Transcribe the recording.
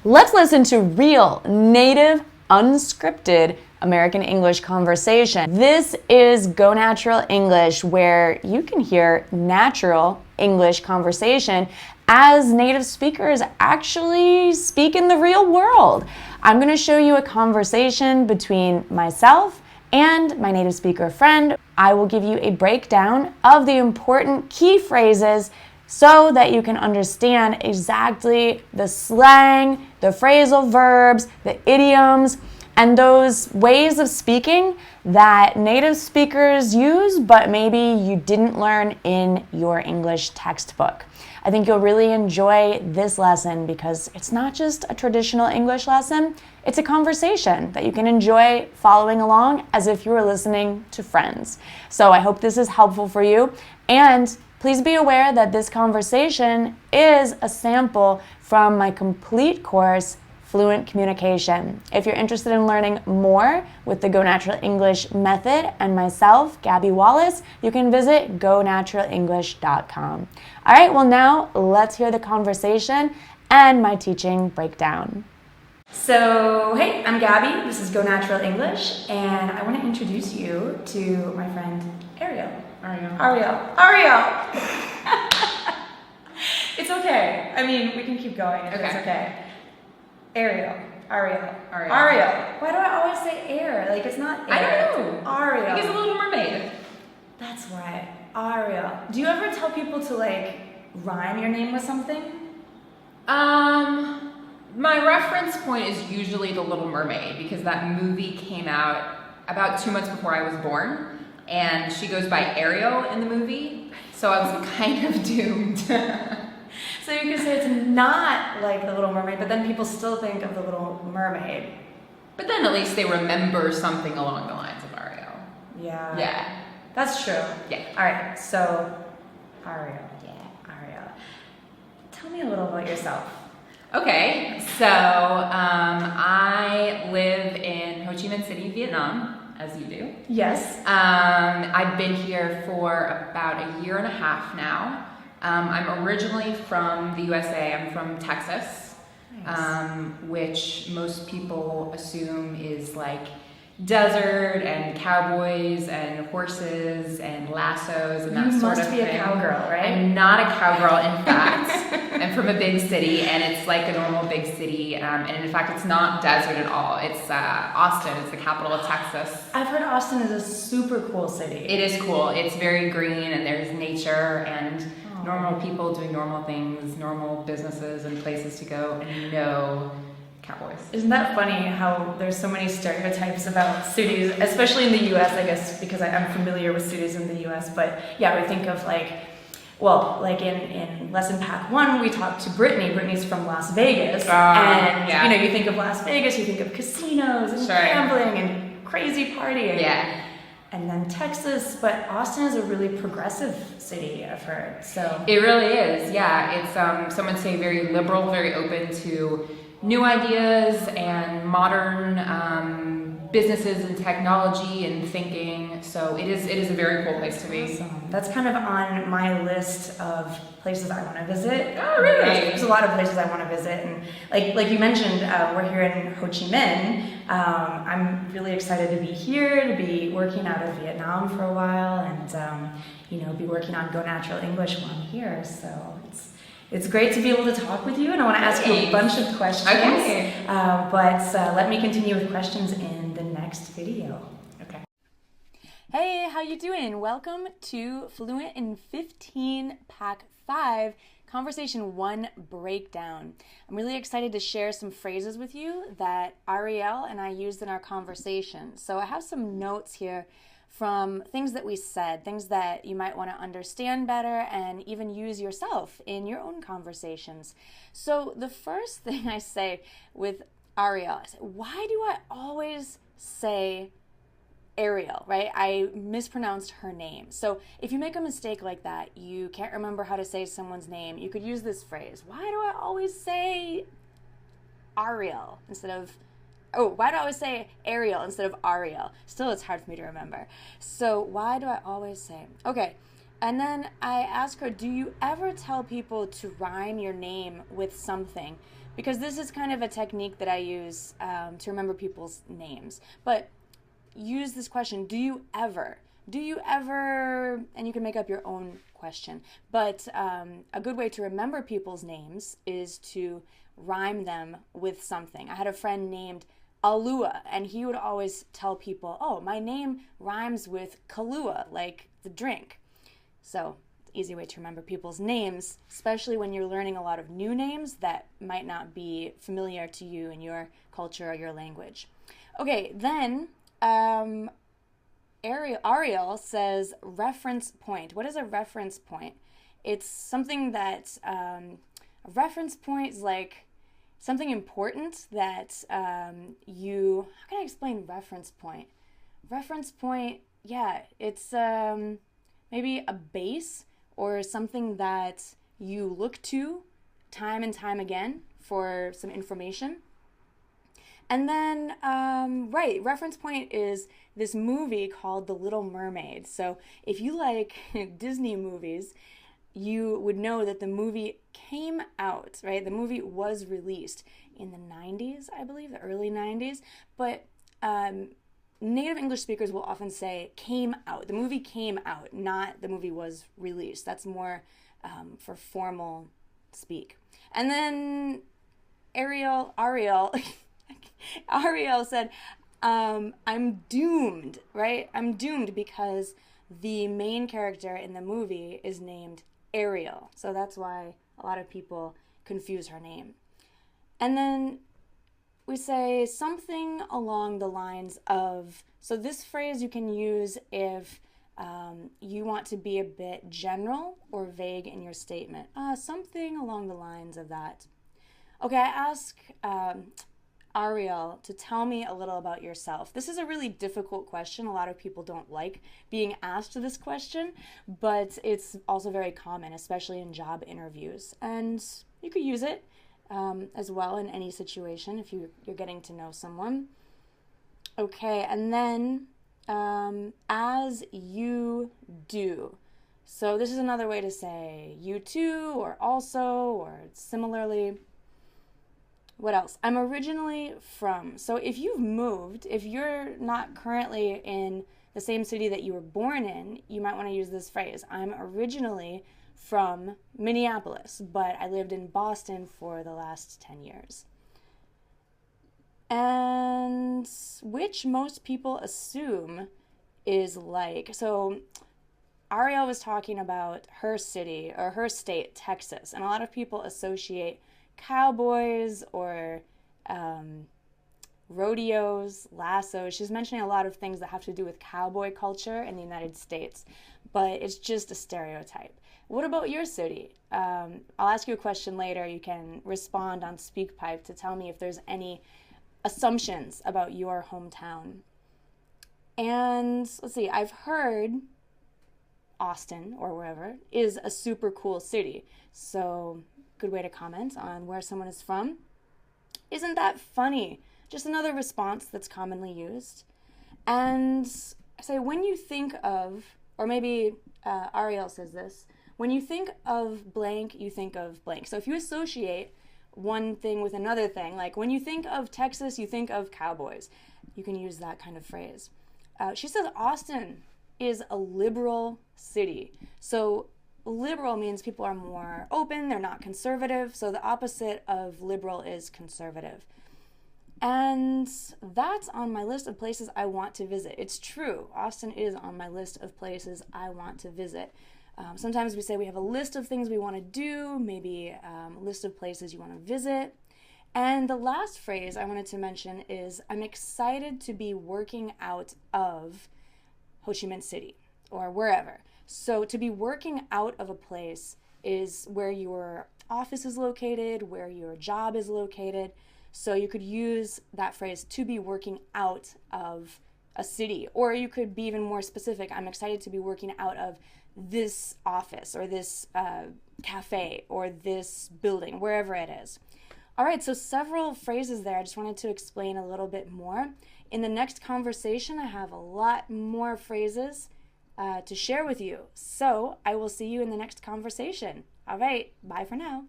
Let's listen to real, native, unscripted American English conversation. This is Go Natural English, where you can hear natural English conversation as native speakers actually speak in the real world. I'm going to show you a conversation between myself and my native speaker friend. I will give you a breakdown of the important key phrases so that you can understand exactly the slang, the phrasal verbs, the idioms, and those ways of speaking that native speakers use, but maybe you didn't learn in your English textbook. I think you'll really enjoy this lesson because it's not just a traditional English lesson, it's a conversation that you can enjoy following along as if you were listening to friends. So I hope this is helpful for you, and please be aware that this conversation is a sample from my complete course, Fluent Communication. If you're interested in learning more with the Go Natural English method and myself, Gabby Wallace, you can visit gonaturalenglish.com. All right, well now let's hear the conversation and my teaching breakdown. So, hey, I'm Gabby. This is Go Natural English, and I want to introduce you to my friend Ariel. Ariel. It's okay. I mean, we can keep going if it's okay. Ariel. Why do I always say air? Like, it's not air. I don't know. Ariel. He's a little mermaid. That's right. Ariel. Do you ever tell people to, like, rhyme your name with something? My reference point is usually The Little Mermaid because that movie came out about 2 months before I was born, and she goes by Ariel in the movie, so I was kind of doomed. So you could say it's not like The Little Mermaid, but then people still think of The Little Mermaid. But then at least they remember something along the lines of Ariel. Yeah. That's true. Yeah. All right, so Ariel. Tell me a little about yourself. Okay, so I live in Ho Chi Minh City, Vietnam, as you do. Yes. I've been here for about a year and a half now. I'm originally from the USA. I'm from Texas, which most people assume is like desert and cowboys and horses and lassos and that sort of thing. You must be a cowgirl, right? I'm not a cowgirl, in fact. I'm from a big city, and it's like a normal big city. And in fact, it's not desert at all. It's Austin. It's the capital of Texas. I've heard Austin is a super cool city. It is cool. It's very green, and there's nature and normal people doing normal things, normal businesses and places to go, and no cowboys. Isn't that funny how there's so many stereotypes about cities, especially in the US, I guess, because I'm familiar with cities in the US, but yeah, we think of like in lesson pack 1, we talked to Brittany. Brittany's from Las Vegas, and you think of Las Vegas, you think of casinos and gambling and crazy partying. Yeah. And then Texas, but Austin is a really progressive city, I've heard. So it really is, yeah. It's some would say very liberal, very open to new ideas and modern businesses and technology and thinking. So it is a very cool place to be. Awesome. That's kind of on my list of places I want to visit. Oh, really? There's a lot of places I want to visit, and like you mentioned, we're here in Ho Chi Minh. I'm really excited to be here, to be working out of Vietnam for a while, and be working on Go Natural English while I'm here. So it's great to be able to talk with you, and I want to ask you a bunch of questions. Okay. But let me continue with questions in the next video. Okay. Hey, how you doing? Welcome to Fluent in 15 Pack 5, Conversation 1 Breakdown. I'm really excited to share some phrases with you that Ariel and I used in our conversation. So I have some notes here from things that we said, things that you might want to understand better and even use yourself in your own conversations. So the first thing I say with Ariel, I say, why do I always say Ariel, right? I mispronounced her name. So if you make a mistake like that, you can't remember how to say someone's name, you could use this phrase. Why do I always say Ariel instead of, why do I always say Ariel instead of Ariel? Still, it's hard for me to remember. So why do I always say, okay. And then I ask her, do you ever tell people to rhyme your name with something? because this is kind of a technique that I use to remember people's names. But use this question, do you ever? Do you ever, and you can make up your own question, but a good way to remember people's names is to rhyme them with something. I had a friend named Alua, and he would always tell people, oh, my name rhymes with Kahlua, like the drink. So, easy way to remember people's names, especially when you're learning a lot of new names that might not be familiar to you in your culture or your language. Okay, then Ariel says reference point. What is a reference point? It's something that a reference point is like something important that you. How can I explain reference point? Reference point, yeah, it's maybe a base or something that you look to time and time again for some information. And then, right, reference point is this movie called The Little Mermaid. So if you like Disney movies, you would know that the movie came out, right? The movie was released in the 90s, I believe, the early 90s. But native English speakers will often say came out. The movie came out, not the movie was released. That's more for formal speak. And then Ariel said, I'm doomed, right? I'm doomed because the main character in the movie is named Ariel. So that's why a lot of people confuse her name. And then we say something along the lines of, so this phrase you can use if you want to be a bit general or vague in your statement. Something along the lines of that. Okay, I ask Ariel to tell me a little about yourself. This is a really difficult question. A lot of people don't like being asked this question, but it's also very common, especially in job interviews. And you could use it as well in any situation if you're getting to know someone. Okay, and then as you do. So this is another way to say you too, or also, or similarly. What else? I'm originally from. So if you've moved, if you're not currently in the same city that you were born in, you might want to use this phrase. I'm originally from Minneapolis, but I lived in Boston for the last 10 years. And which most people assume is like. So Ariel was talking about her city or her state, Texas, and a lot of people associate cowboys or rodeos, lassos. She's mentioning a lot of things that have to do with cowboy culture in the United States, but it's just a stereotype. What about your city? I'll ask you a question later. You can respond on SpeakPipe to tell me if there's any assumptions about your hometown. And let's see, I've heard Austin or wherever is a super cool city. So good way to comment on where someone is from. Isn't that funny? Just another response that's commonly used. And I say, when you think of, or maybe Ariel says this, when you think of blank, you think of blank. So if you associate one thing with another thing, like when you think of Texas, you think of cowboys. You can use that kind of phrase. She says Austin is a liberal city. So liberal means people are more open, they're not conservative. So the opposite of liberal is conservative. And that's on my list of places I want to visit. It's true. Austin is on my list of places I want to visit. Sometimes we say we have a list of things we want to do, maybe a list of places you want to visit. And the last phrase I wanted to mention is, I'm excited to be working out of Ho Chi Minh City or wherever. So to be working out of a place is where your office is located, where your job is located. So you could use that phrase, to be working out of a city. Or you could be even more specific. I'm excited to be working out of this office or this cafe or this building, wherever it is. All right, so several phrases there. I just wanted to explain a little bit more. In the next conversation, I have a lot more phrases to share with you. So I will see you in the next conversation. All right, bye for now.